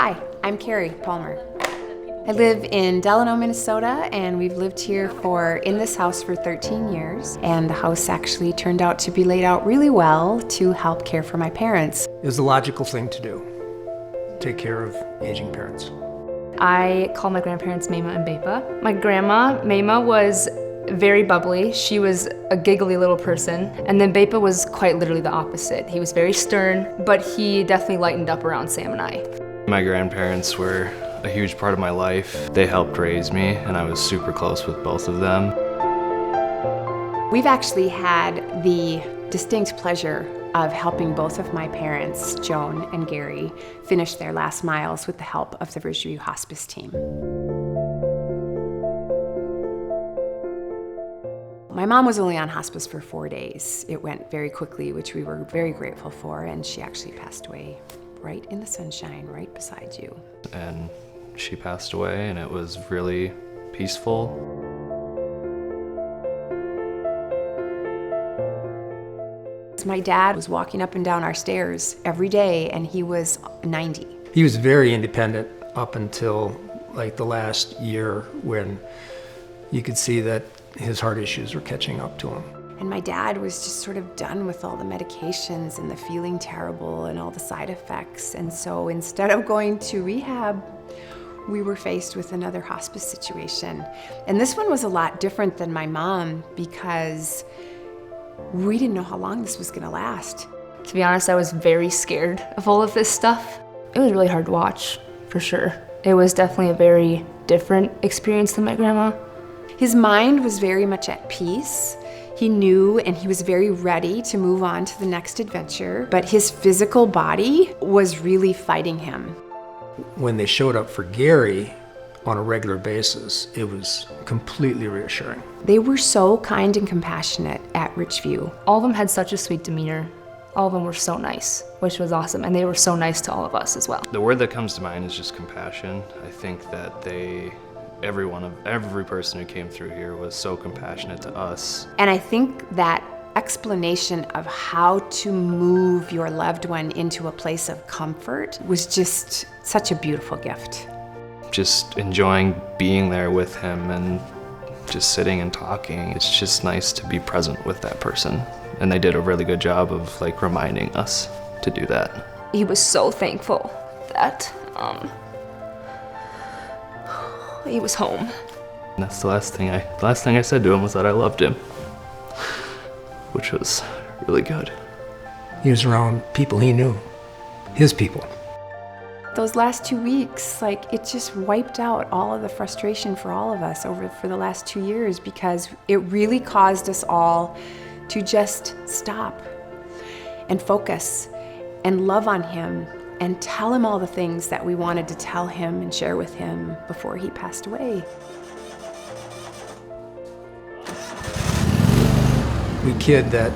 Hi, I'm Carrie Palmer. I live in Delano, Minnesota, and we've lived here in this house for 13 years. And the house actually turned out to be laid out really well to help care for my parents. It was the logical thing to do, take care of aging parents. I call my grandparents Mama and Bepa. My grandma, Mama, was very bubbly. She was a giggly little person. And then Bepa was quite literally the opposite. He was very stern, but he definitely lightened up around Sam and I. My grandparents were a huge part of my life. They helped raise me, and I was super close with both of them. We've actually had the distinct pleasure of helping both of my parents, Joan and Gary, finish their last miles with the help of the Ridgeview Hospice team. My mom was only on hospice for 4 days. It went very quickly, which we were very grateful for, and she actually passed away right in the sunshine, right beside you. And she passed away, and it was really peaceful. My dad was walking up and down our stairs every day, and he was 90. He was very independent up until like the last year when you could see that his heart issues were catching up to him. And my dad was just sort of done with all the medications and the feeling terrible and all the side effects. And so instead of going to rehab, we were faced with another hospice situation. And this one was a lot different than my mom because we didn't know how long this was gonna last. To be honest, I was very scared of all of this stuff. It was really hard to watch, for sure. It was definitely a very different experience than my grandma. His mind was very much at peace. He knew and he was very ready to move on to the next adventure, but his physical body was really fighting him. When they showed up for Gary on a regular basis, it was completely reassuring. They were so kind and compassionate at Ridgeview. All of them had such a sweet demeanor. All of them were so nice, which was awesome, and they were so nice to all of us as well. The word that comes to mind is just compassion. I think that every person who came through here was so compassionate to us. And I think that explanation of how to move your loved one into a place of comfort was just such a beautiful gift. Just enjoying being there with him and just sitting and talking. It's just nice to be present with that person. And they did a really good job of reminding us to do that. He was so thankful that he was home. And that's the last thing I said to him was that I loved him, which was really good. He was around people he knew, his people. Those last 2 weeks, it just wiped out all of the frustration for all of us for the last 2 years because it really caused us all to just stop and focus and love on him and tell him all the things that we wanted to tell him and share with him before he passed away. The kid that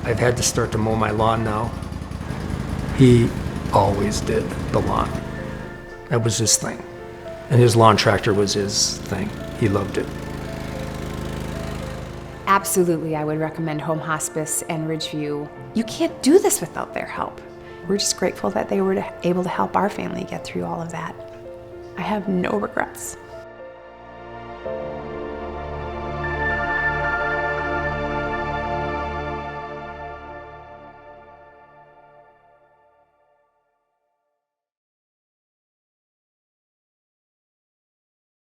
I've had to start to mow my lawn now, he always did the lawn. That was his thing. And his lawn tractor was his thing. He loved it. Absolutely, I would recommend home hospice and Ridgeview. You can't do this without their help. We're just grateful that they were able to help our family get through all of that. I have no regrets.